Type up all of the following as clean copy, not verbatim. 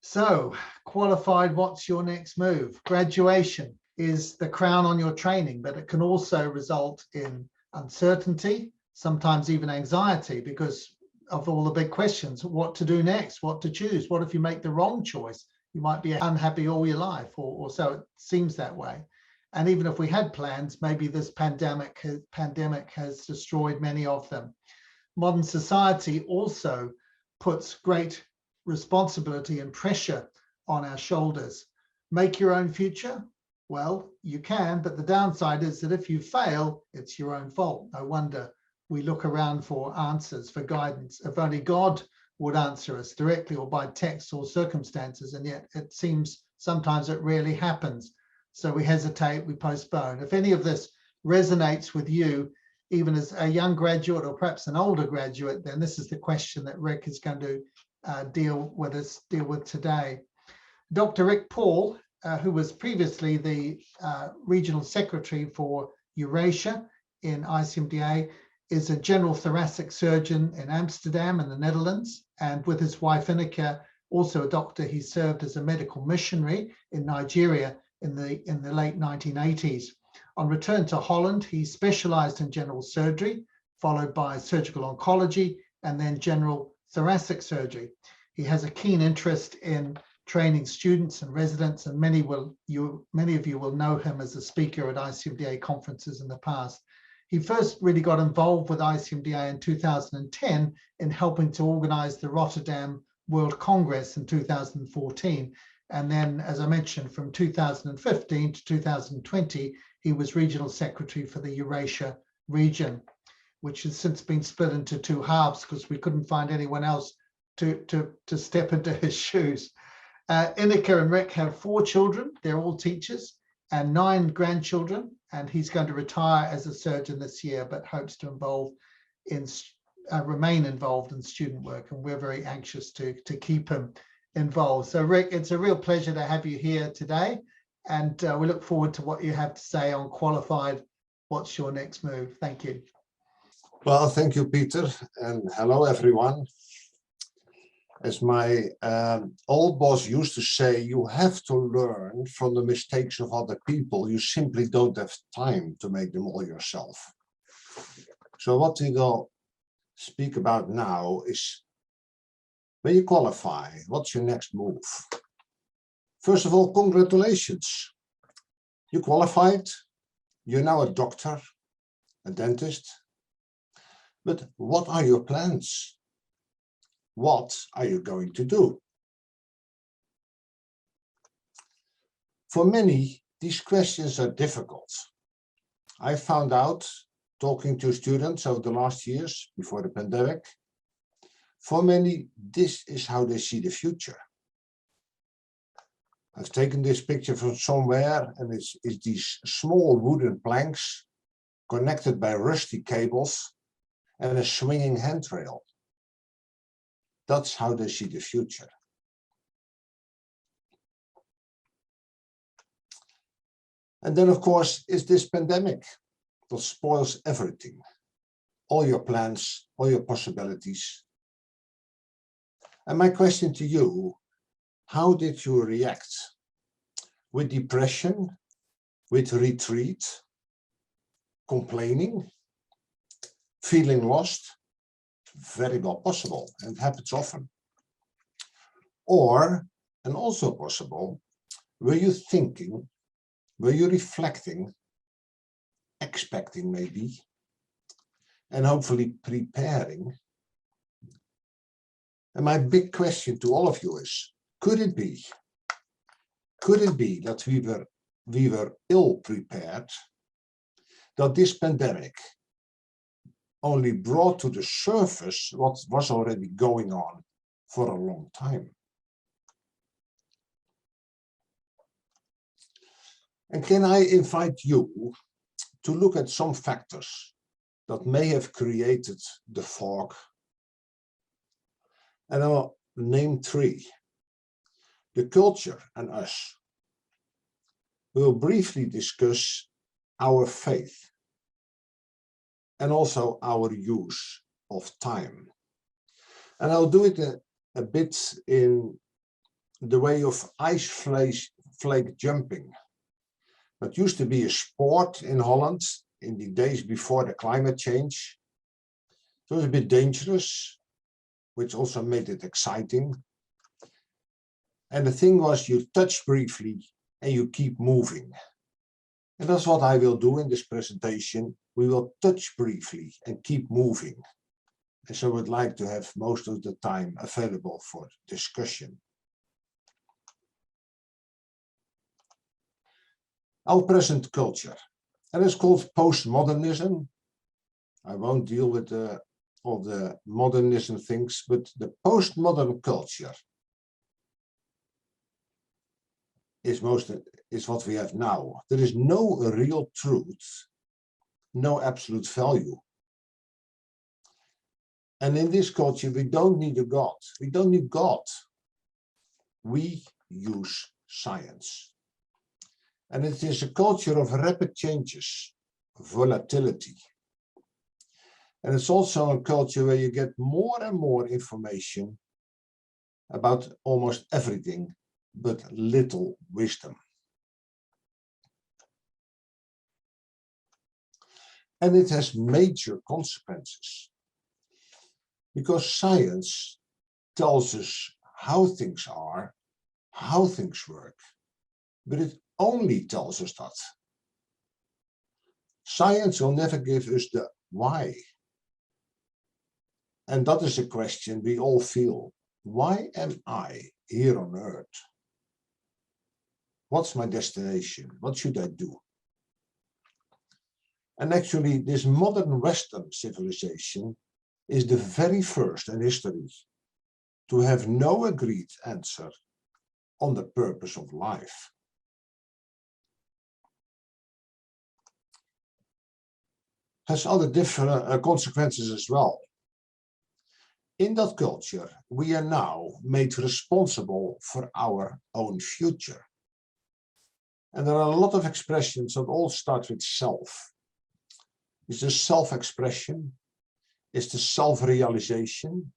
So, qualified, what's your next move? Graduation is the crown on your training, but it can also result in uncertainty, sometimes even anxiety, because of all the big questions: what to do next, what to choose, what if you make the wrong choice? You might be unhappy all your life, or so it seems that way. And even if we had plans, maybe this pandemic has destroyed many of them. Modern society also puts great responsibility and pressure on our shoulders. Make your own future? Well, you can, but the downside is that if you fail, it's your own fault. No wonder we look around for answers, for guidance. If only God would answer us directly or by text or circumstances, and yet it seems sometimes it rarely happens. So we hesitate, we postpone. If any of this resonates with you, even as a young graduate or perhaps an older graduate, then this is the question that Rick is going to deal with today. Dr. Rick Paul, who was previously the regional secretary for Eurasia in ICMDA, is a general thoracic surgeon in Amsterdam in the Netherlands, and with his wife Ineke, also a doctor, he served as a medical missionary in Nigeria in the late 1980s. On return to Holland, he specialized in general surgery, followed by surgical oncology, and then general thoracic surgery. He has a keen interest in training students and residents, and many of you will know him as a speaker at ICMDA conferences in the past. He first really got involved with ICMDA in 2010 in helping to organize the Rotterdam World Congress in 2014. And then, as I mentioned, from 2015 to 2020, he was regional secretary for the Eurasia region, which has since been split into two halves because we couldn't find anyone else to step into his shoes. Ineke and Rick have 4 children. They're all teachers, and 9 grandchildren. And he's going to retire as a surgeon this year, but hopes to remain involved in student work. And we're very anxious to keep him involved. So Rick, it's a real pleasure to have you here today. And we look forward to what you have to say on qualified. What's your next move? Thank you. Well, thank you, Peter. And hello, everyone. As my old boss used to say, you have to learn from the mistakes of other people. You simply don't have time to make them all yourself. So what we will speak about now is, when you qualify, what's your next move? First of all, congratulations. You qualified. You're now a doctor, a dentist. But what are your plans? What are you going to do? For many, these questions are difficult. I found out, talking to students over the last years before the pandemic, for many, this is how they see the future. I've taken this picture from somewhere, and it's these small wooden planks connected by rusty cables and a swinging handrail. That's how they see the future. And then, of course, is this pandemic that spoils everything. All your plans, all your possibilities. And my question to you, how did you react? With depression, with retreat, complaining, feeling lost? Very well possible, and happens often. Or, and also possible, were you thinking, were you reflecting, expecting maybe, and hopefully preparing? And my big question to all of you is, could it be that we were ill prepared, that this pandemic only brought to the surface what was already going on for a long time? And can I invite you to look at some factors that may have created the fog? And I'll name 3. The culture and us. We'll briefly discuss our faith and also our use of time. And I'll do it a bit in the way of ice flake jumping. That used to be a sport in Holland in the days before the climate change. It was a bit dangerous, which also made it exciting. And the thing was, you touch briefly and you keep moving. And that's what I will do in this presentation. We will touch briefly and keep moving. And so I would like to have most of the time available for discussion. Our present culture, and it's called postmodernism. I won't deal with all the modernism things, but the postmodern culture is what we have now. There is no real truth, no absolute value. And in this culture, we don't need a God. We don't need God. We use science. And it is a culture of rapid changes, volatility. And it's also a culture where you get more and more information about almost everything, but little wisdom. And it has major consequences, because science tells us how things are, how things work, but it only tells us that. Science will never give us the why. And that is a question we all feel. Why am I here on Earth? What's my destination? What should I do? And actually, this modern Western civilization is the very first in history to have no agreed answer on the purpose of life. Has other different consequences as well. In that culture, we are now made responsible for our own future. And there are a lot of expressions that all start with self. It's the self-expression, it's the self-realization,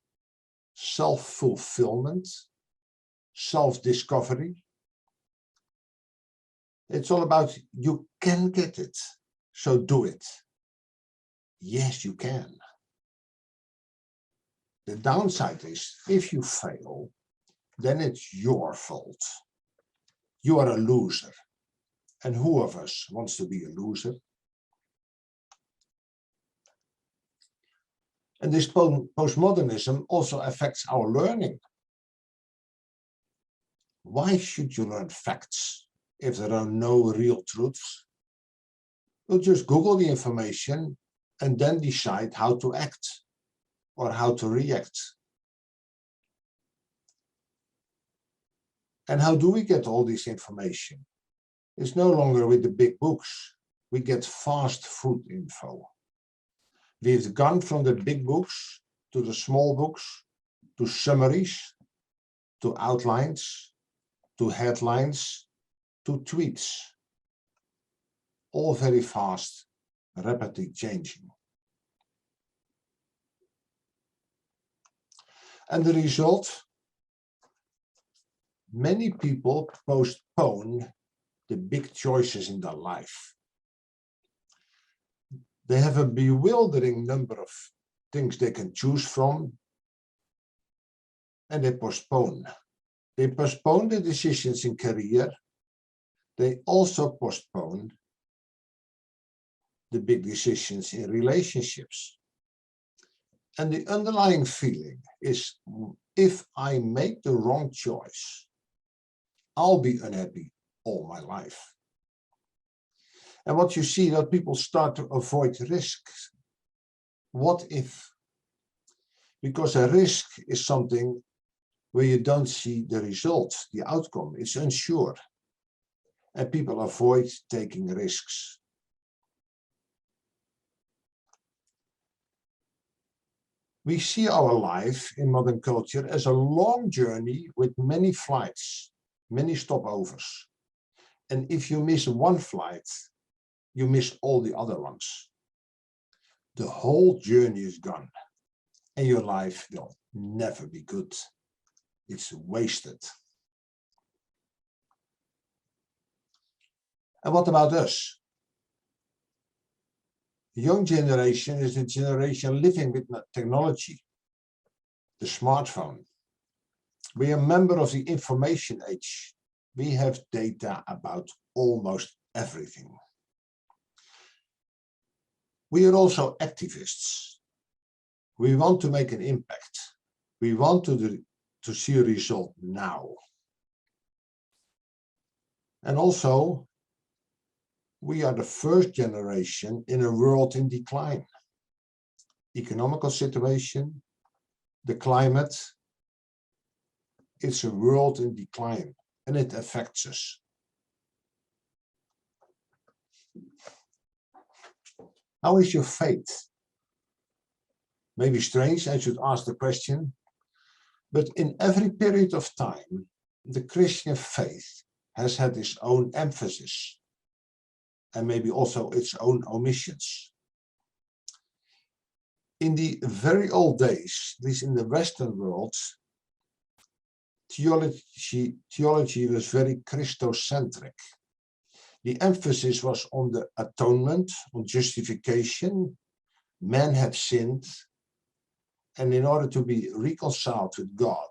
self-fulfillment, self-discovery. It's all about you can get it, so do it. Yes, you can. The downside is, if you fail, then it's your fault. You are a loser. And who of us wants to be a loser? And this postmodernism also affects our learning. Why should you learn facts if there are no real truths? You'll just Google the information and then decide how to act or how to react. And how do we get all this information? It's no longer with the big books. We get fast food info. We've gone from the big books to the small books, to summaries, to outlines, to headlines, to tweets. All very fast, rapidly changing. And the result? Many people postpone the big choices in their life. They have a bewildering number of things they can choose from, and they postpone. They postpone the decisions in career. They also postpone the big decisions in relationships. And the underlying feeling is, if I make the wrong choice, I'll be unhappy all my life. And what you see, that people start to avoid risks. What if? Because a risk is something where you don't see the result, the outcome. It's unsure. And people avoid taking risks. We see our life in modern culture as a long journey with many flights, many stopovers. And if you miss one flight, you miss all the other ones. The whole journey is gone, and your life will never be good. It's wasted. And what about us? The young generation is the generation living with technology, the smartphone. We are a member of the information age. We have data about almost everything. We are also activists. We want to make an impact. We want to see a result now. And also, we are the first generation in a world in decline. Economical situation, the climate, it's a world in decline and it affects us. How is your faith? Maybe strange, I should ask the question, but in every period of time, the Christian faith has had its own emphasis and maybe also its own omissions. In the very old days, at least in the Western world, theology was very Christocentric. The emphasis was on the atonement, on justification. Man had sinned, and in order to be reconciled with God,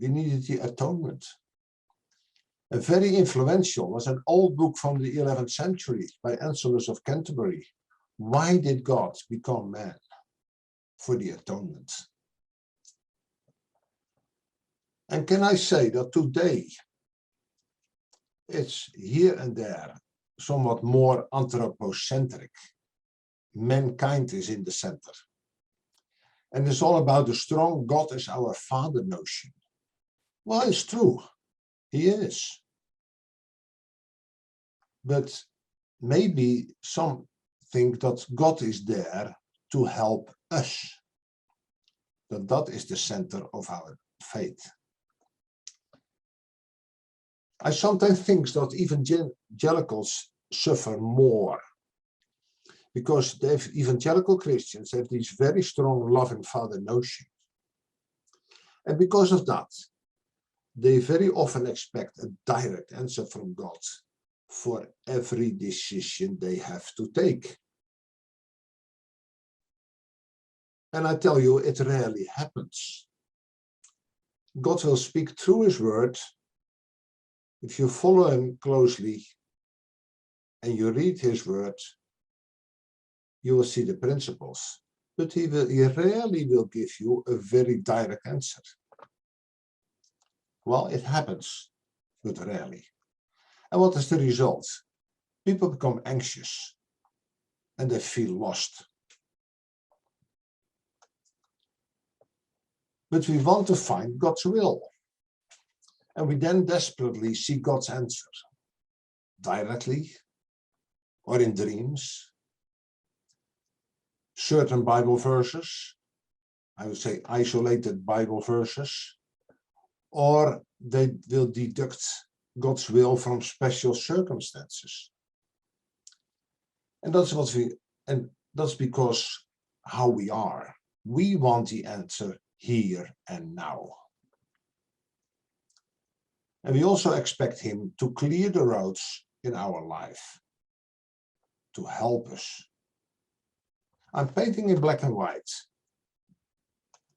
we needed the atonement. A very influential was an old book from the 11th century by Anselus of Canterbury. Why did God become man? For the atonement. And can I say that today it's here and there somewhat more anthropocentric. Mankind is in the center. And it's all about the strong God as our Father notion. Well, it's true. He is. But maybe some think that God is there to help us. That is the center of our faith. I sometimes think that evangelicals suffer more because the evangelical Christians have these very strong loving Father notion. And because of that, they very often expect a direct answer from God for every decision they have to take. And I tell you, it rarely happens. God will speak through his word. If you follow him closely and you read his word, you will see the principles. But he rarely will give you a very direct answer. Well, it happens, but rarely. And what is the result? People become anxious and they feel lost. But we want to find God's will. And we then desperately seek God's answer, directly or in dreams. Certain Bible verses, I would say isolated Bible verses, or they will deduct God's will from special circumstances. And that's because how we are. We want the answer here and now. And we also expect him to clear the roads in our life, to help us. I'm painting in black and white,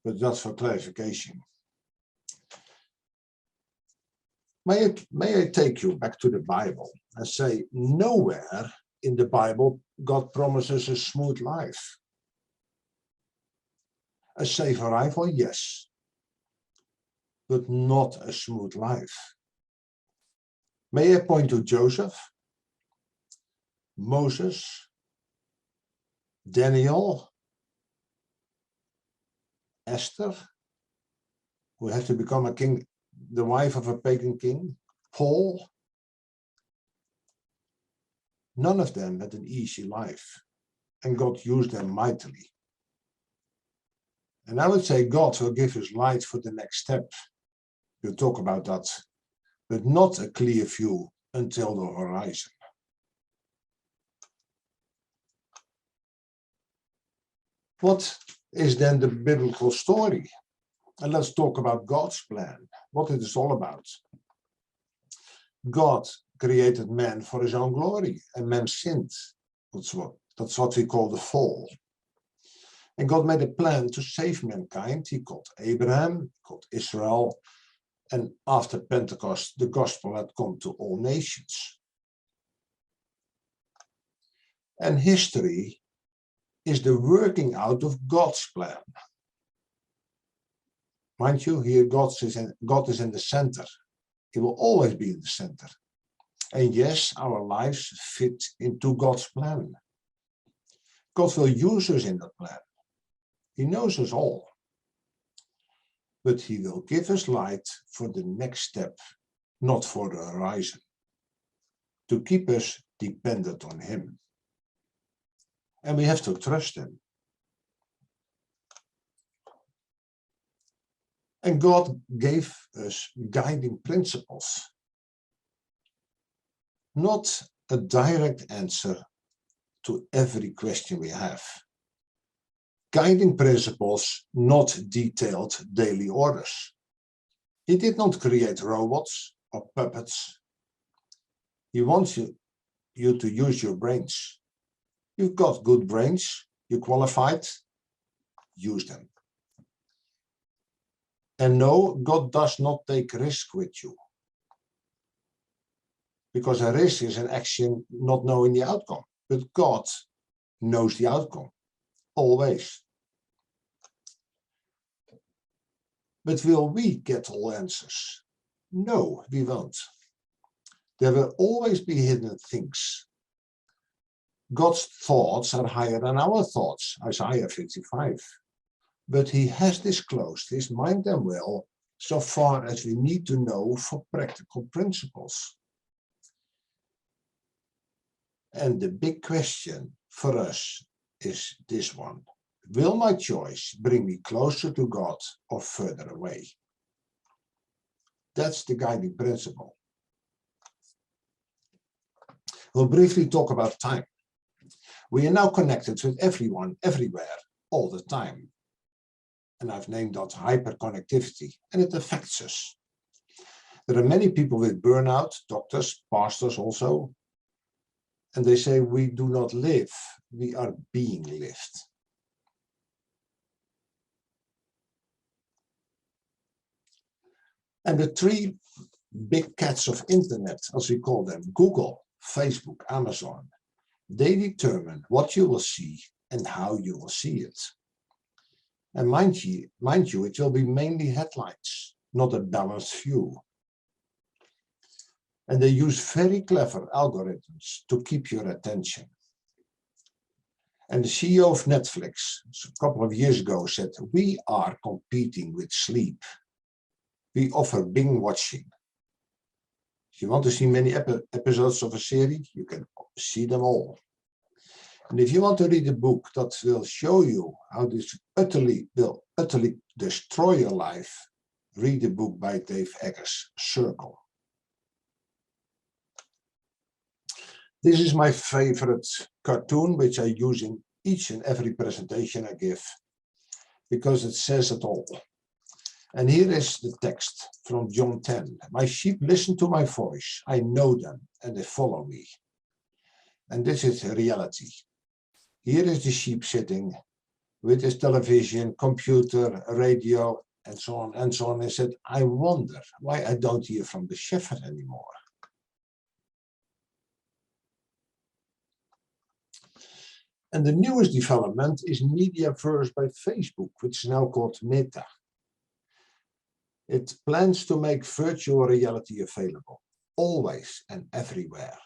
but that's for clarification. May I take you back to the Bible and say, nowhere in the Bible God promises a smooth life. A safe arrival, yes, but not a smooth life. May I point to Joseph, Moses, Daniel, Esther, who had to become a king, the wife of a pagan king, Paul. None of them had an easy life, and God used them mightily. And I would say God will give us light for the next step. We'll talk about that, but not a clear view until the horizon. What is then the biblical story? And let's talk about God's plan, what it is all about. God created man for his own glory, and man sinned. That's what we call the fall. And God made a plan to save mankind. He called Abraham, he called Israel, and after Pentecost, the gospel had come to all nations. And history is the working out of God's plan. Mind you, here God is in the center. He will always be in the center. And yes, our lives fit into God's plan. God will use us in that plan. He knows us all. But he will give us light for the next step, not for the horizon, to keep us dependent on him. And we have to trust him. And God gave us guiding principles. Not a direct answer to every question we have. Guiding principles, not detailed daily orders. He did not create robots or puppets. He wants you to use your brains. You've got good brains, you're qualified, use them. And no, God does not take risk with you. Because a risk is an action not knowing the outcome. But God knows the outcome, always. But will we get all answers? No, we won't. There will always be hidden things. God's thoughts are higher than our thoughts, Isaiah 55. But he has disclosed his mind and will so far as we need to know for practical principles. And the big question for us is this one. Will my choice bring me closer to God or further away? That's the guiding principle. We'll briefly talk about time. We are now connected with everyone, everywhere, all the time. And I've named that hyperconnectivity, and it affects us. There are many people with burnout, doctors, pastors also, and they say we do not live, we are being lived. And the three big cats of internet, as we call them, Google, Facebook, Amazon, they determine what you will see and how you will see it. And mind you, it will be mainly headlines, not a balanced view. And they use very clever algorithms to keep your attention. And the CEO of Netflix, a couple of years ago, said, we are competing with sleep. We offer binge watching. If you want to see many episodes of a series, you can see them all. And if you want to read a book that will show you how this will utterly destroy your life, read a book by Dave Eggers, Circle. This is my favorite cartoon, which I use in each and every presentation I give, because it says it all. And here is the text from John 10. My sheep listen to my voice. I know them and they follow me. And this is reality. Here is the sheep sitting with his television, computer, radio, and so on and so on. I said, I wonder why I don't hear from the shepherd anymore. And the newest development is Mediaverse by Facebook, which is now called Meta. It plans to make virtual reality available, always and everywhere.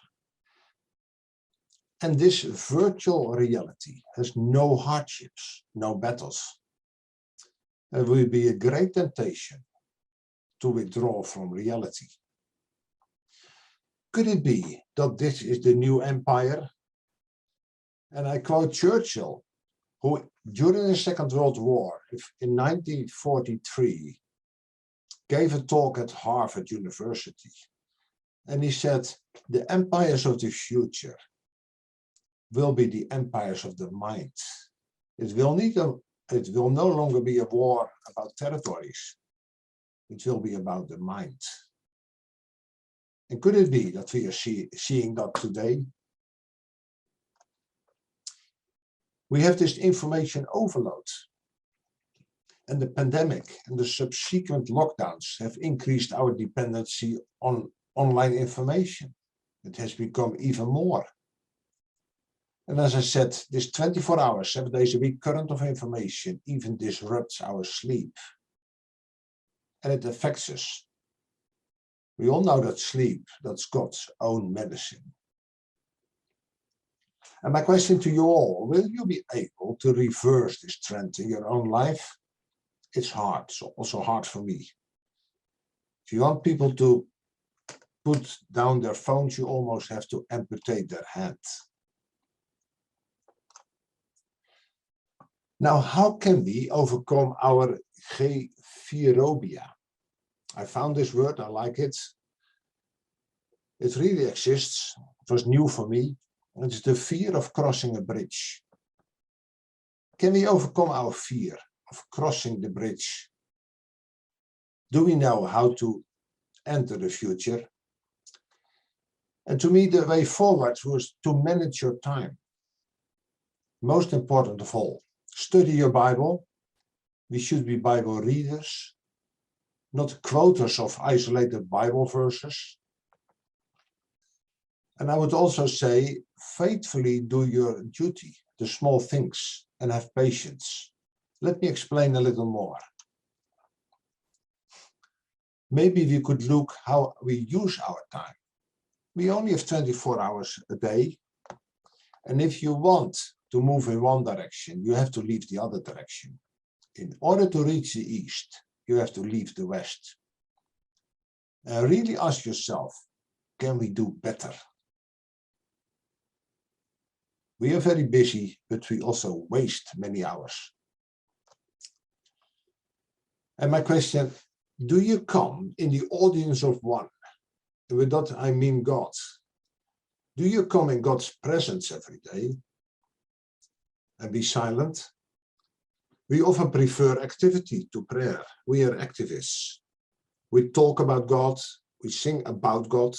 And this virtual reality has no hardships, no battles. It will be a great temptation to withdraw from reality. Could it be that this is the new empire? And I quote Churchill, who during the Second World War in 1943 gave a talk at Harvard University. And he said, the empires of the future will be the empires of the mind. It will no longer be a war about territories. It will be about the mind. And could it be that we are seeing that today? We have this information overload. And the pandemic and the subsequent lockdowns have increased our dependency on online information. It has become even more. And as I said, this 24 hours, 7 days a week current of information even disrupts our sleep. And it affects us. We all know that sleep, that's God's own medicine. And my question to you all, will you be able to reverse this trend in your own life? It's hard, so also hard for me. If you want people to put down their phones, you almost have to amputate their hand. Now, how can we overcome our G4phobia? I found this word, I like it. It really exists. It was new for me. It's the fear of crossing a bridge. Can we overcome our fear of crossing the bridge? Do we know how to enter the future? And to me, the way forward was to manage your time. Most important of all, study your Bible. We should be Bible readers, not quoters of isolated Bible verses. And I would also say, faithfully do your duty, the small things, and have patience. Let me explain a little more. Maybe we could look how we use our time. We only have 24 hours a day. And if you want to move in one direction, you have to leave the other direction. In order to reach the east, you have to leave the west. And really ask yourself, can we do better? We are very busy, but we also waste many hours. And my question, do you come in the audience of one? And with that, I mean God. Do you come in God's presence every day and be silent? We often prefer activity to prayer. We are activists. We talk about God. We sing about God.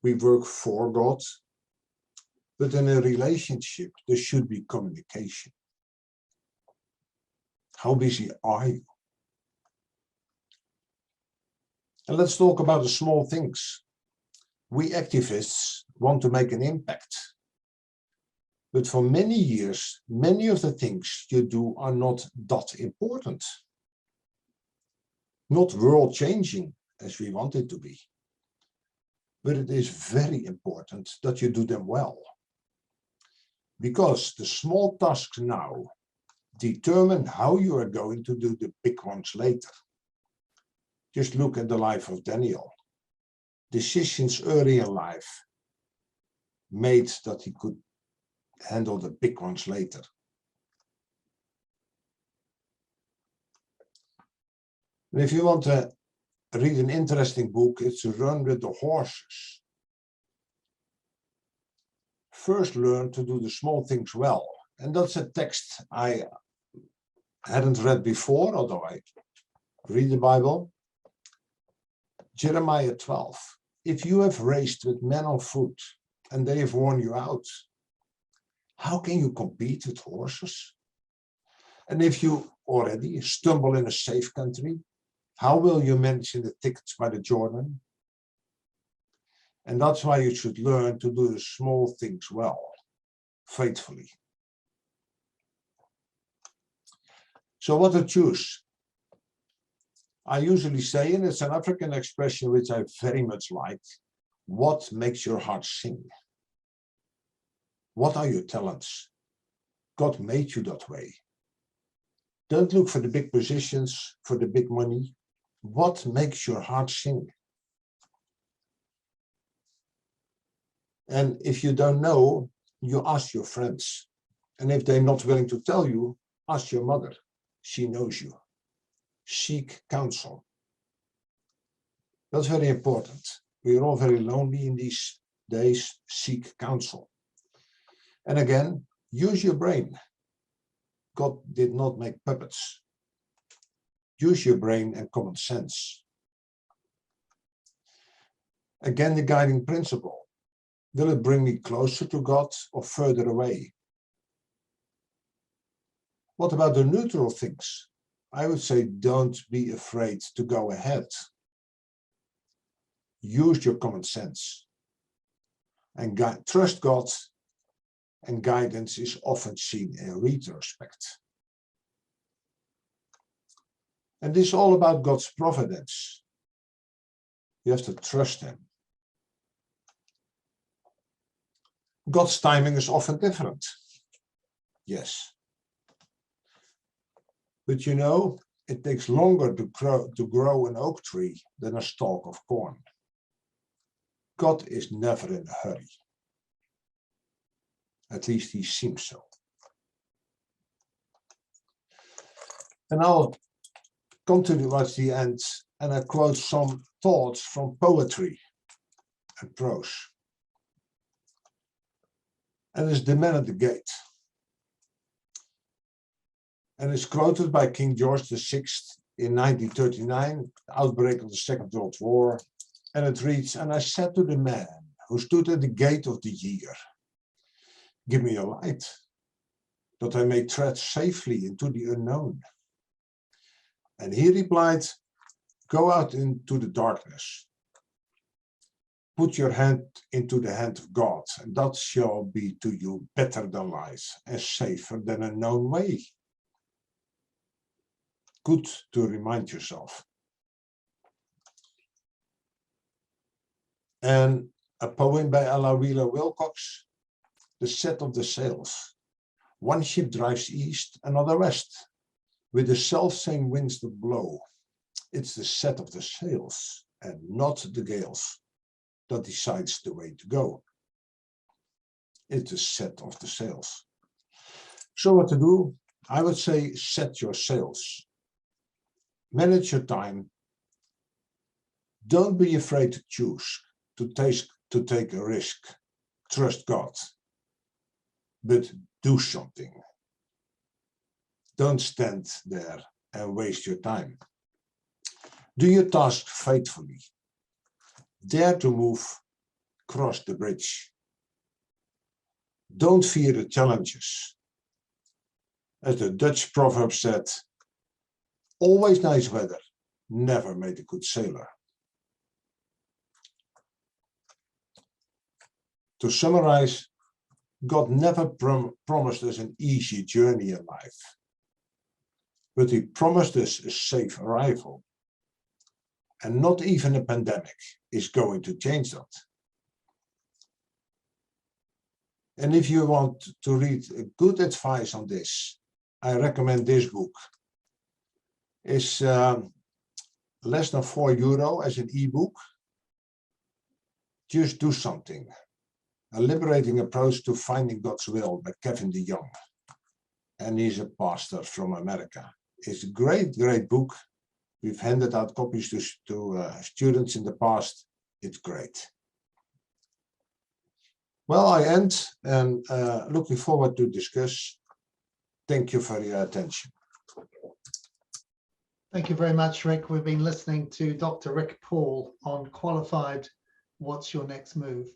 We work for God. But in a relationship, there should be communication. How busy are you? And let's talk about the small things. We activists want to make an impact. But for many years, many of the things you do are not that important. Not world-changing as we want it to be. But it is very important that you do them well. Because the small tasks now determine how you are going to do the big ones later. Just look at the life of Daniel. Decisions early in life made that he could handle the big ones later. And if you want to read an interesting book, it's Run with the Horses. First learn to do the small things well. And that's a text I hadn't read before, although I read the Bible. Jeremiah 12. If you have raced with men on foot and they have worn you out, how can you compete with horses? And if you already stumble in a safe country, how will you manage in the thickets by the Jordan? And that's why you should learn to do the small things well, faithfully. So what to choose? I usually say, and it's an African expression which I very much like, what makes your heart sing? What are your talents? God made you that way. Don't look for the big positions, for the big money. What makes your heart sing? And if you don't know, you ask your friends. And if they're not willing to tell you, ask your mother. She knows you. Seek counsel. That's very important. We are all very lonely in these days. Seek counsel. And again, use your brain. God did not make puppets. Use your brain and common sense. Again, the guiding principle. Will it bring me closer to God or further away? What about the neutral things? I would say don't be afraid to go ahead. Use your common sense. And trust God, and guidance is often seen in retrospect. And this is all about God's providence. You have to trust Him. God's timing is often different. Yes. But you know, it takes longer to grow an oak tree than a stalk of corn. God is never in a hurry. At least He seems so. And I'll come towards the end and I quote some thoughts from poetry and prose. And it's The Man at the Gate. And it's quoted by King George VI in 1939, the outbreak of the Second World War. And it reads, "And I said to the man who stood at the gate of the year, give me a light, that I may tread safely into the unknown. And he replied, go out into the darkness. Put your hand into the hand of God, and that shall be to you better than lies, and safer than a known way." Good to remind yourself. And a poem by Ella Wheeler Wilcox, "The set of the sails. One ship drives east, another west, with the self-same winds that blow. It's the set of the sails, and not the gales, that decides the way to go. It's the set of the sails." So what to do? I would say set your sails. Manage your time. Don't be afraid to choose, to take a risk. Trust God. But do something. Don't stand there and waste your time. Do your task faithfully. Dare to move, cross the bridge. Don't fear the challenges. As the Dutch proverb said, always nice weather never made a good sailor. To summarize, God never promised us an easy journey in life, but He promised us a safe arrival. And not even a pandemic is going to change that. And if you want to read good advice on this, I recommend this book. It's less than €4 as an ebook. Just Do Something. A Liberating Approach to Finding God's Will by Kevin DeYoung. And he's a pastor from America. It's a great, great book. We've handed out copies to students in the past. It's great. Well, I end and looking forward to discuss. Thank you for your attention. Thank you very much, Rick. We've been listening to Dr. Rick Paul on Qualified, What's Your Next Move?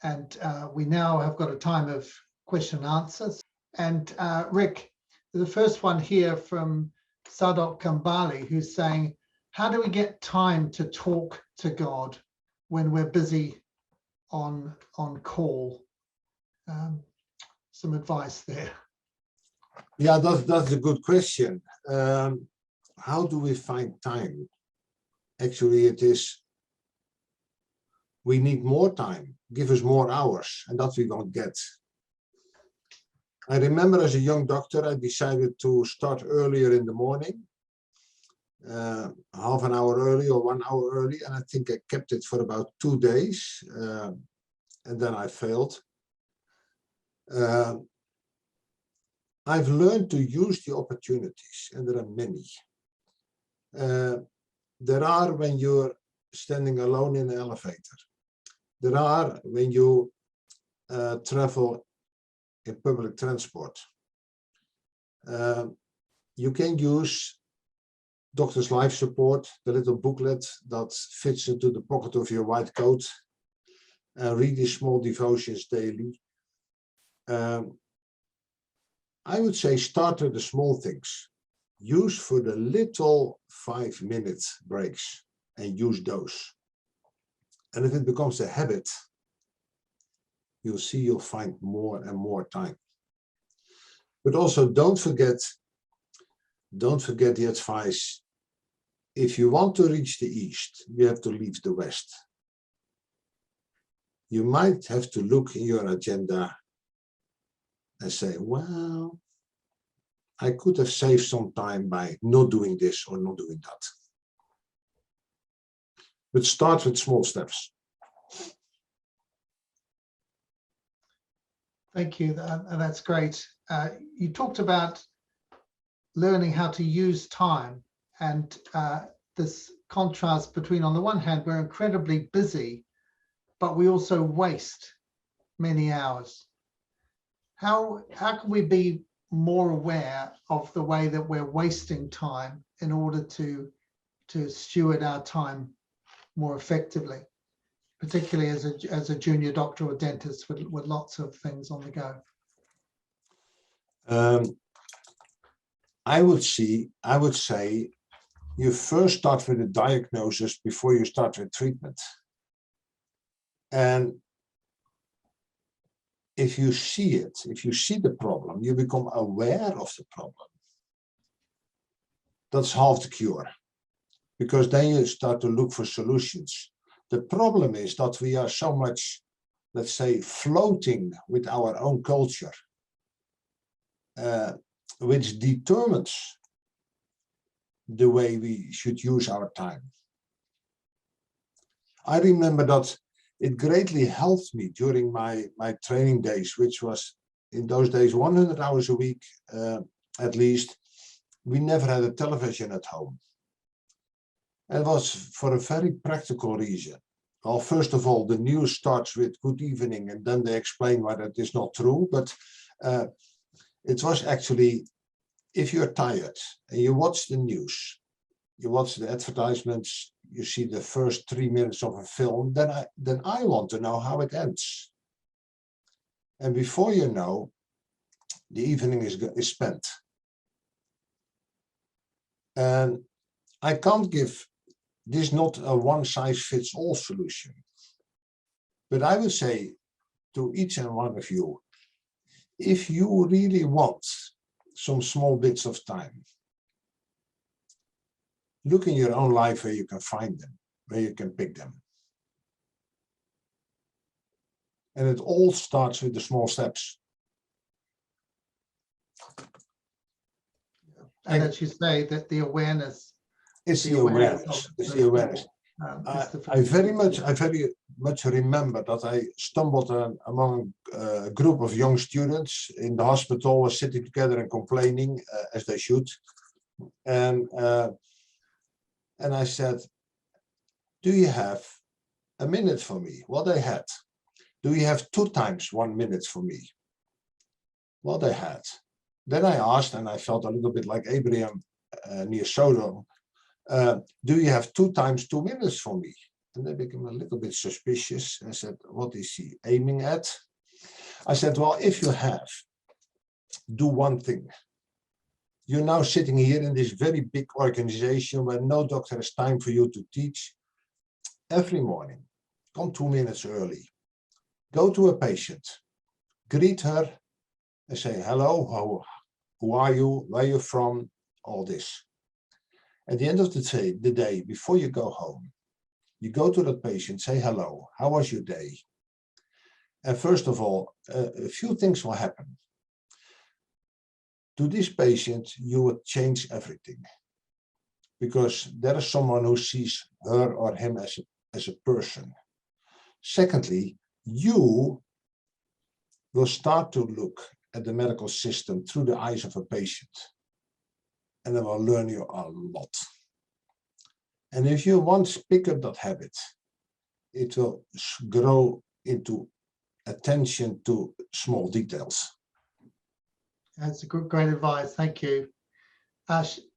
And we now have got a time of question and answers. And Rick, the first one here from Sadok Kambali, who's saying, how do we get time to talk to God when we're busy on call? Some advice there. Yeah, that's a good question. How do we find time? Actually, it is, we need more time, give us more hours, and that we don't get. I remember as a young doctor, I decided to start earlier in the morning, half an hour early or 1 hour early, and I think I kept it for about 2 days, and then I failed. I've learned to use the opportunities, and there are many. There are when you're standing alone in an elevator. There are when you travel in public transport. You can use Doctor's Life Support, the little booklet that fits into the pocket of your white coat. Read these small devotions daily. I would say start with the small things. Use for the little 5-minute breaks and use those. And if it becomes a habit, you'll see you'll find more and more time. But also don't forget the advice. If you want to reach the East, you have to leave the West. You might have to look in your agenda and say, well, I could have saved some time by not doing this or not doing that. But start with small steps. Thank you, and that's great. You talked about learning how to use time, and this contrast between, on the one hand, we're incredibly busy, but we also waste many hours. How can we be more aware of the way that we're wasting time in order to steward our time more effectively, particularly as a junior doctor or dentist with lots of things on the go? I would say you first start with a diagnosis before you start with treatment. And if you see it, if you see the problem, you become aware of the problem. That's half the cure, because then you start to look for solutions. The problem is that we are so much, let's say, floating with our own culture, which determines the way we should use our time. I remember that it greatly helped me during my training days, which was in those days 100 hours a week at least. We never had a television at home. And it was for a very practical reason. Well, first of all, the news starts with good evening, and then they explain why that is not true. But it was actually, if you're tired and you watch the news, you watch the advertisements, you see the first 3 minutes of a film, then I want to know how it ends. And before you know, the evening is spent. And I can't give this, not a one-size-fits-all solution. But I would say to each and one of you, if you really want some small bits of time, look in your own life where you can find them, where you can pick them. And it all starts with the small steps. And as you say, that the awareness. It's the awareness. It's the awareness. I very much remember that I stumbled among a group of young students in the hospital, was sitting together and complaining, as they should. And I said, do you have a minute for me? Well, they had. Do you have 2 times 1 minute for me? Well, they had. Then I asked, and I felt a little bit like Abraham near Sodom, do you have 2 times 2 minutes for me? And they became a little bit suspicious and said, what is he aiming at? I said, well, if you have, do one thing. You're now sitting here in this very big organization where no doctor has time for you to teach. Every morning, come 2 minutes early. Go to a patient, greet her and say, hello, who are you, where are you from, all this. At the end of the day, before you go home, you go to that patient, say hello, how was your day? And first of all, a few things will happen. To this patient, you would change everything, because there is someone who sees her or him as a person. Secondly, you will start to look at the medical system through the eyes of a patient, and it will learn you a lot. And if you once pick up that habit, it will grow into attention to small details. That's great advice. Thank you.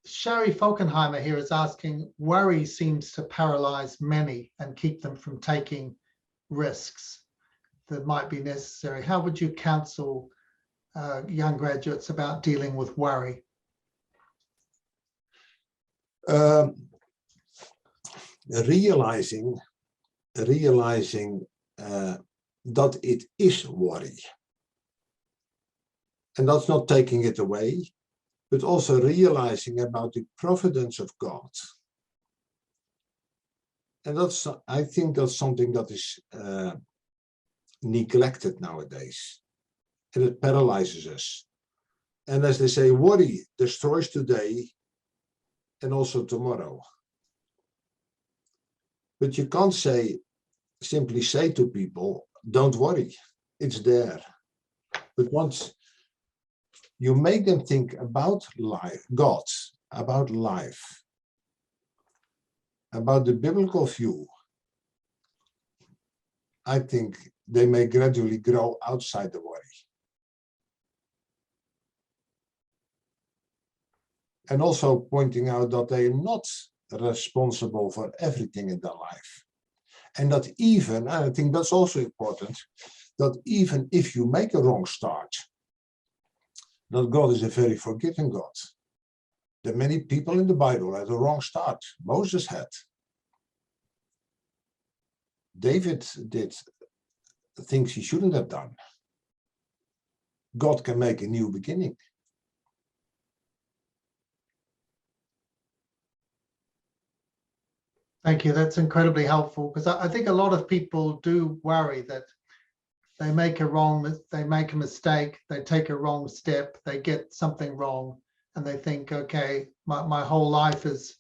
Sherry Falkenheimer here is asking, worry seems to paralyze many and keep them from taking risks that might be necessary. How would you counsel young graduates about dealing with worry? Realizing that it is worry. And that's not taking it away, but also realizing about the providence of God. And that's, I think that's something that is neglected nowadays. And it paralyzes us. And as they say, worry destroys today and also tomorrow. But you can't simply say to people, don't worry, it's there. But once you make them think about life, God, about life, about the biblical view, I think they may gradually grow outside the worry. And also pointing out that they are not responsible for everything in their life. And that even, and I think that's also important, that even if you make a wrong start, that God is a very forgiving God. There are many people in the Bible had a wrong start. Moses had. David did things he shouldn't have done. God can make a new beginning. Thank you. That's incredibly helpful, because I think a lot of people do worry that they make a mistake, they take a wrong step, they get something wrong, and they think, okay, my whole life is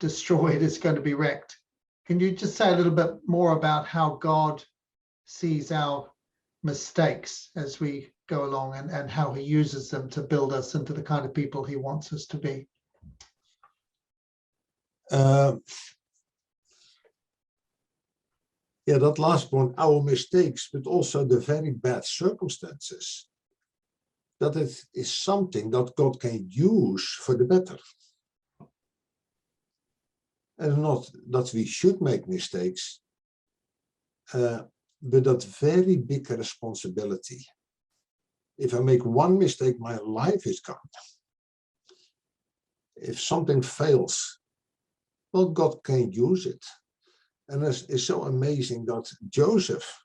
destroyed, it's going to be wrecked. Can you just say a little bit more about how God sees our mistakes as we go along, and how he uses them to build us into the kind of people he wants us to be? Yeah, that last point, our mistakes, but also the very bad circumstances, that it is something that God can use for the better. And not that we should make mistakes, but that very big responsibility. If I make one mistake, my life is gone. If something fails, well, God can use it. And it's so amazing that Joseph,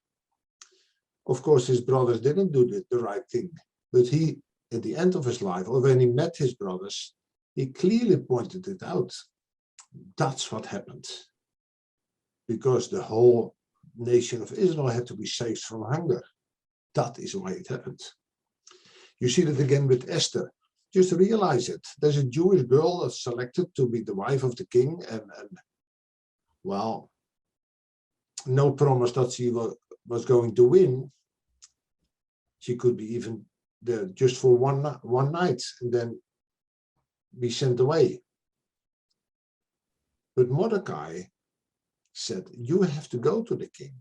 of course, his brothers didn't do the right thing, but he, at the end of his life, or when he met his brothers, he clearly pointed it out. That's what happened. Because the whole nation of Israel had to be saved from hunger. That is why it happened. You see that again with Esther. Just realize it. There's a Jewish girl that's selected to be the wife of the king, and well, no promise that she was going to win. She could be even there just for one night and then be sent away. But Mordecai said, you have to go to the king.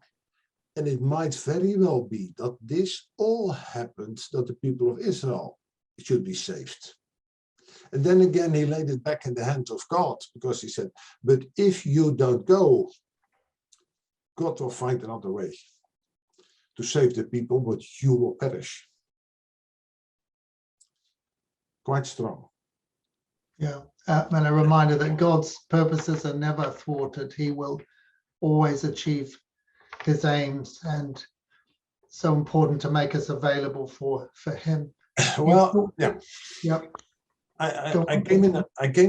And it might very well be that this all happened, that the people of Israel should be saved. And then again, he laid it back in the hand of God, because he said, but if you don't go, God will find another way to save the people, but you will perish. Quite strong. Yeah, and a reminder that God's purposes are never thwarted. He will always achieve his aims, and so important to make us available for him. Well, yeah. Yep. I came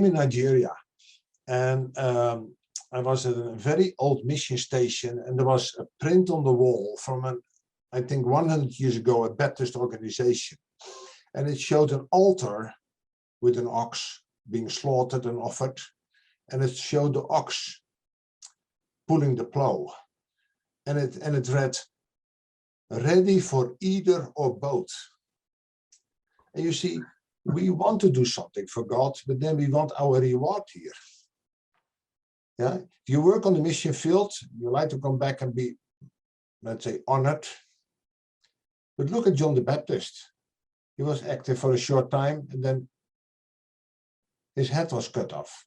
in Nigeria, and I was at a very old mission station, and there was a print on the wall from I think 100 years ago, a Baptist organization, and it showed an altar with an ox being slaughtered and offered, and it showed the ox pulling the plow, and it read, ready for either or both. And you see, we want to do something for God, but then we want our reward here. Yeah, if you work on the mission field, you like to come back and be, let's say, honored. But look at John the Baptist. He was active for a short time, and then, his head was cut off.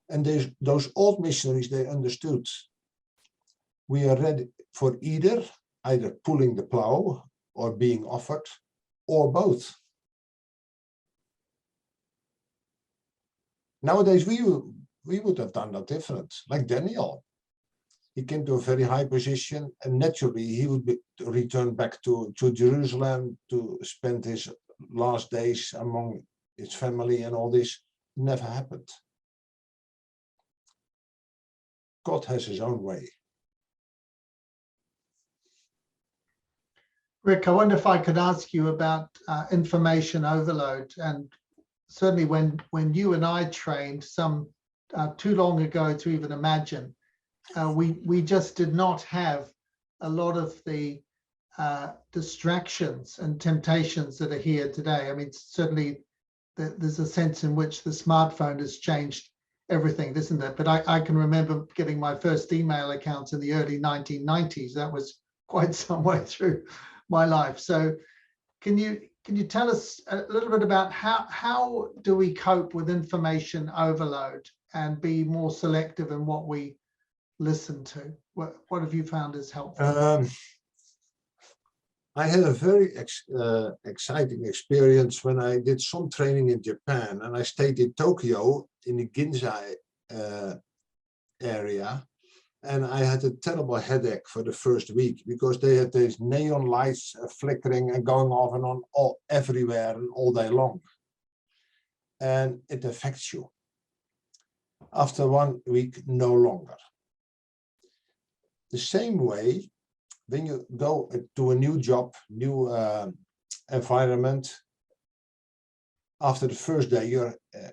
And those old missionaries, they understood we are ready for either pulling the plow or being offered, or both. Nowadays, we would have done that different, like Daniel. He came to a very high position, and naturally he would return back to Jerusalem to spend his last days among his family, and all this never happened. God has his own way. Rick, I wonder if I could ask you about information overload. And certainly when you and I trained some too long ago to even imagine, we just did not have a lot of the distractions and temptations that are here today. I mean, certainly there's a sense in which the smartphone has changed everything, isn't there? But I can remember getting my first email accounts in the early 1990s. That was quite some way through my life. So can you tell us a little bit about how do we cope with information overload and be more selective in what we listen to? What have you found as helpful? I had a very exciting experience when I did some training in Japan, and I stayed in Tokyo in the Ginza area, and I had a terrible headache for the first week because they had these neon lights flickering and going off and on everywhere and all day long, and it affects you. After 1 week, no longer. The same way, when you go to a new job, new environment, after the first day,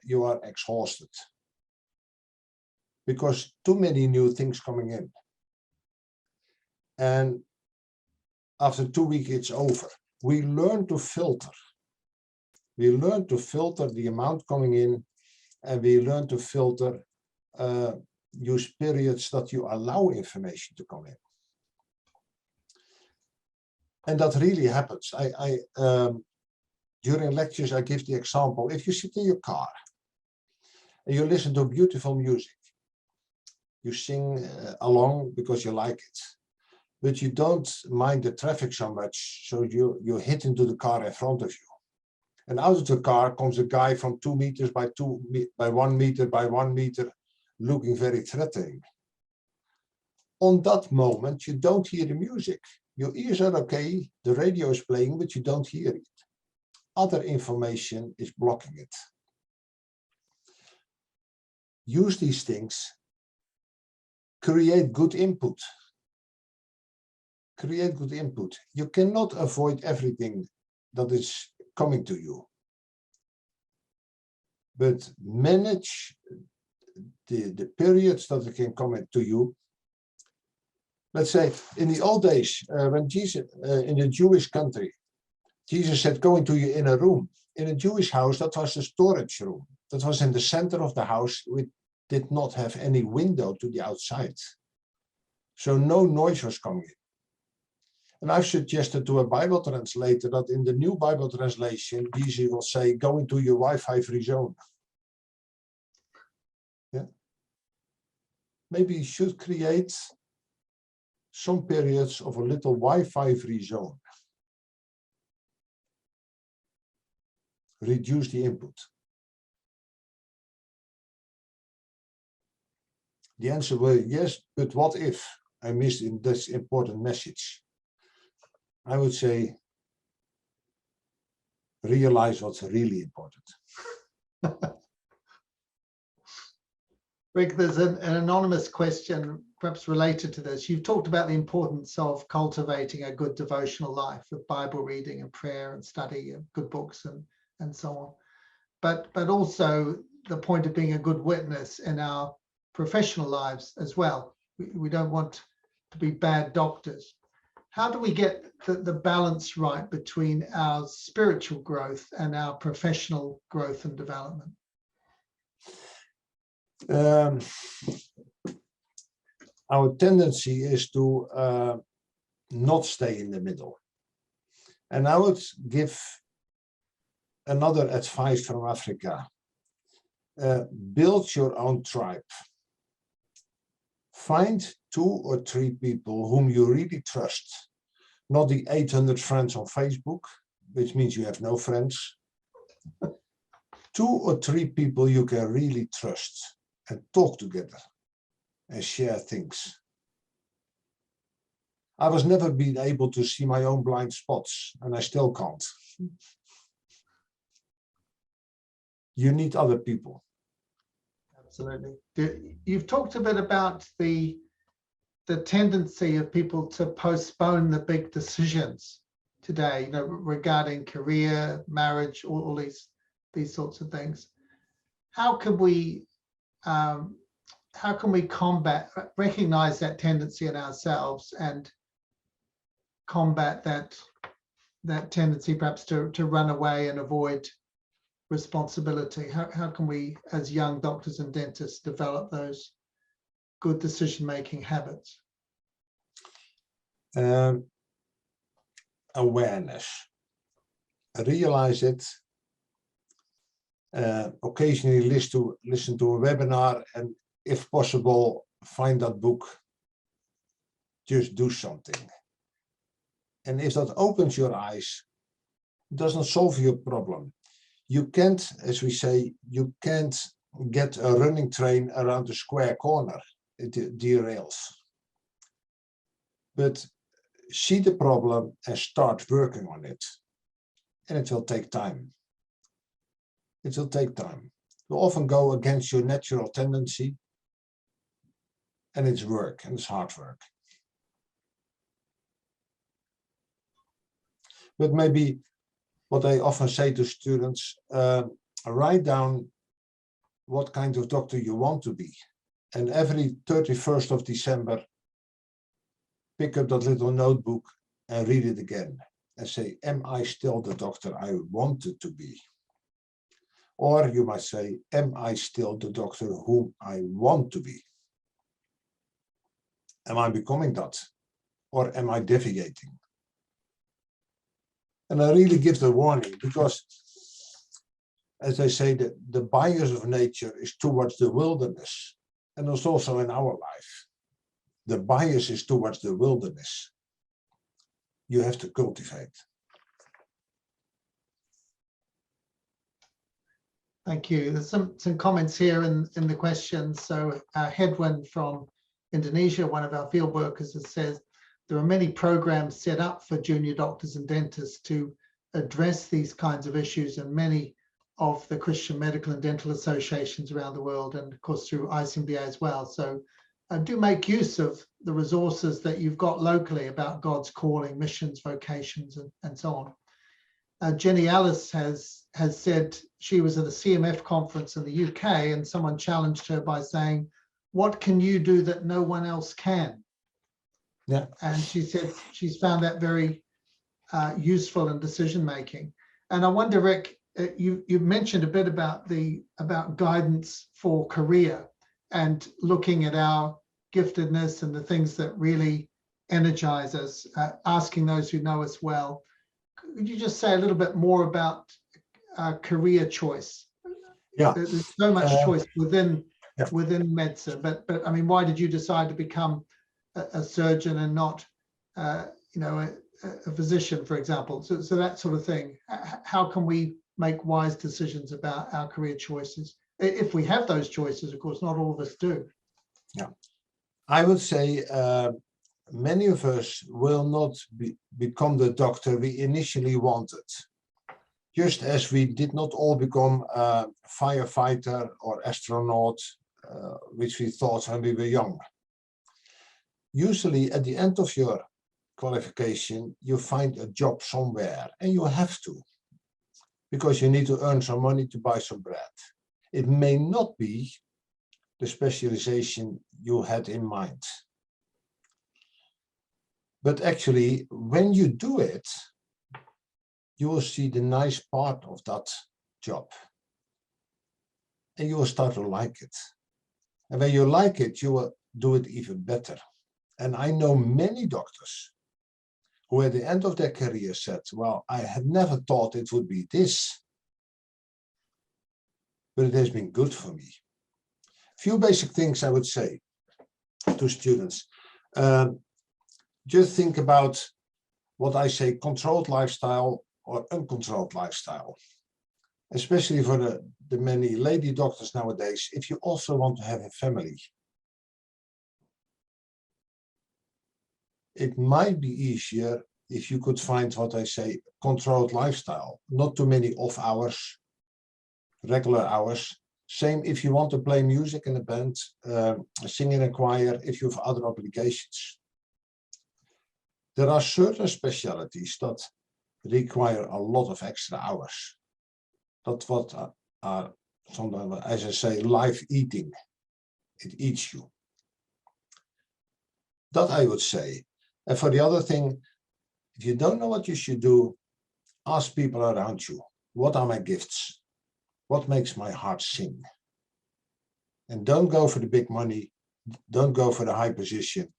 you are exhausted because too many new things coming in. And after 2 weeks, it's over. We learn to filter. We learn to filter the amount coming in, and we learn to filter use periods that you allow information to come in. And that really happens. During lectures, I give the example. If you sit in your car and you listen to beautiful music, you sing along because you like it, but you don't mind the traffic so much, so you hit into the car in front of you. And out of the car comes a guy from 2 meters by 1 meter by 1 meter, looking very threatening. On that moment, you don't hear the music. Your ears are okay, the radio is playing, but you don't hear it. Other information is blocking it. Use these things. Create good input. Create good input. You cannot avoid everything that is coming to you. But manage the periods that it can come to you. Let's say in the old days, when Jesus, in the Jewish country, Jesus said, go into your inner room. In a Jewish house, that was the storage room. That was in the center of the house. We did not have any window to the outside. So no noise was coming in. And I've suggested to a Bible translator that in the new Bible translation, Jesus will say, go into your Wi-Fi free zone. Yeah. Maybe you should create some periods of a little Wi-Fi free zone. Reduce the input. The answer was yes, but what if I missed in this important message? I would say, realize what's really important. Rick, there's an anonymous question, perhaps related to this. You've talked about the importance of cultivating a good devotional life of Bible reading and prayer and study of good books and so on. But also the point of being a good witness in our professional lives as well. We don't want to be bad doctors. How do we get the balance right between our spiritual growth and our professional growth and development? Our tendency is to not stay in the middle. And I would give another advice from Africa. build your own tribe. Find 2 or 3 people whom you really trust, not the 800 friends on Facebook, which means you have no friends. 2 or 3 people you can really trust and talk together and share things. I was never been able to see my own blind spots, and I still can't. You need other people. Absolutely. You've talked a bit about the tendency of people to postpone the big decisions today, you know, regarding career, marriage, all these sorts of things. How can we recognize that tendency in ourselves and combat that tendency perhaps to run away and avoid responsibility? How can we, as young doctors and dentists, develop those good decision-making habits? Awareness. Realize it. Occasionally listen to a webinar, and if possible, find that book. Just do something. And if that opens your eyes, it doesn't solve your problem. You can't, as we say, you can't get a running train around a square corner. It derails. But see the problem and start working on it. And it will take time. It will take time. You often go against your natural tendency, and it's work, and it's hard work. But maybe what I often say to students, write down what kind of doctor you want to be. And every 31st of December, pick up that little notebook and read it again and say, am I still the doctor I wanted to be? Or you might say, am I still the doctor whom I want to be? Am I becoming that? Or am I deviating? And I really give the warning because, as they say, the bias of nature is towards the wilderness. And it's also in our life. The bias is towards the wilderness. You have to cultivate. Thank you. There's some comments here in the questions. So Hedwin from Indonesia, one of our field workers, has said, there are many programs set up for junior doctors and dentists to address these kinds of issues, and many of the Christian medical and dental associations around the world, and of course through ICMDA as well. So do make use of the resources that you've got locally about God's calling, missions, vocations, and so on. Jenny Ellis has said she was at a CMF conference in the UK, and someone challenged her by saying, what can you do that no one else can? Yeah. And she said she's found that very useful in decision making. And I wonder, Rick, you mentioned a bit about guidance for career and looking at our giftedness and the things that really energize us, asking those who know us well. Could you just say a little bit more about career choice? Yeah. There's so much choice within medicine, but I mean, why did you decide to become a surgeon and not, you know, a physician, for example? So that sort of thing. How can we make wise decisions about our career choices? If we have those choices, of course, not all of us do. Yeah, I would say many of us will not become the doctor we initially wanted. Just as we did not all become a firefighter or astronaut, which we thought when we were young. Usually at the end of your qualification, you find a job somewhere, and you have to, because you need to earn some money to buy some bread. It may not be the specialization you had in mind. But actually, when you do it, you will see the nice part of that job. And you will start to like it. And when you like it, you will do it even better. And I know many doctors who at the end of their career said, well, I had never thought it would be this. but it has been good for me. Few basic things I would say to students. Just think about what I say, controlled lifestyle or uncontrolled lifestyle. Especially for the many lady doctors nowadays, if you also want to have a family. It might be easier if you could find what I say, controlled lifestyle, not too many off hours, regular hours. Same if you want to play music in a band, sing in a choir, if you have other obligations. There are certain specialties that require a lot of extra hours. That's what are sometimes, as I say, life eating. It eats you. That I would say. And for the other thing, if you don't know what you should do, ask people around you. What are my gifts? What makes my heart sing? And don't go for the big money. Don't go for the high position.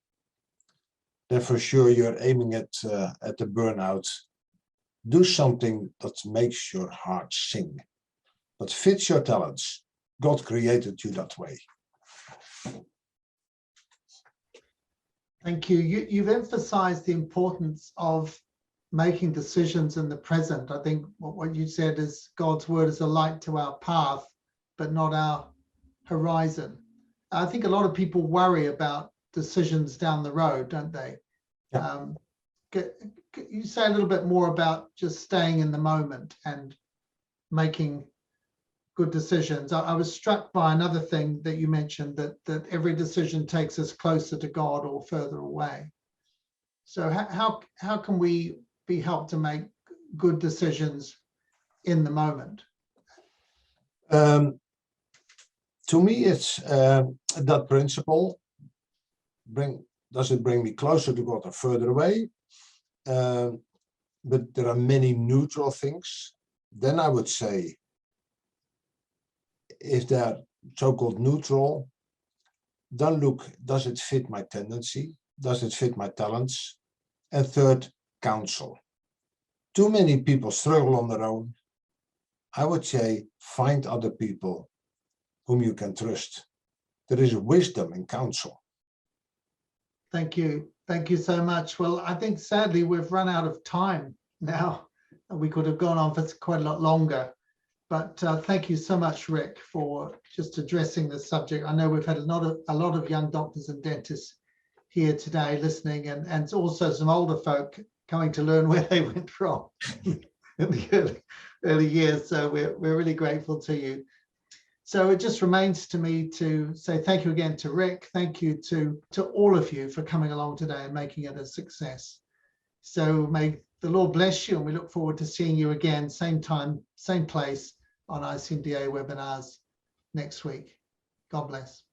Then for sure you're aiming at the burnout. Do something that makes your heart sing, that fits your talents. God created you that way. Thank you. You've emphasized the importance of making decisions in the present. I think what you said is God's word is a light to our path, but not our horizon. I think a lot of people worry about decisions down the road, don't they? Yeah. Could you say a little bit more about just staying in the moment and making good decisions? I was struck by another thing that you mentioned, that every decision takes us closer to God or further away. So how can we be helped to make good decisions in the moment? To me, it's that principle. Does it bring me closer to God or further away? But there are many neutral things. Then I would say, if they're so-called neutral, then look, does it fit my tendency? Does it fit my talents? And third, counsel. Too many people struggle on their own. I would say, find other people whom you can trust. There is wisdom in counsel. Thank you. Thank you so much. Well, I think sadly we've run out of time now. We could have gone on for quite a lot longer. But thank you so much, Rick, for just addressing this subject. I know we've had a lot of young doctors and dentists here today listening, and also some older folk coming to learn where they went wrong in the early years. So we're really grateful to you. So it just remains to me to say thank you again to Rick. Thank you to all of you for coming along today and making it a success. So may the Lord bless you, and we look forward to seeing you again, same time, same place on ICMDA webinars next week. God bless.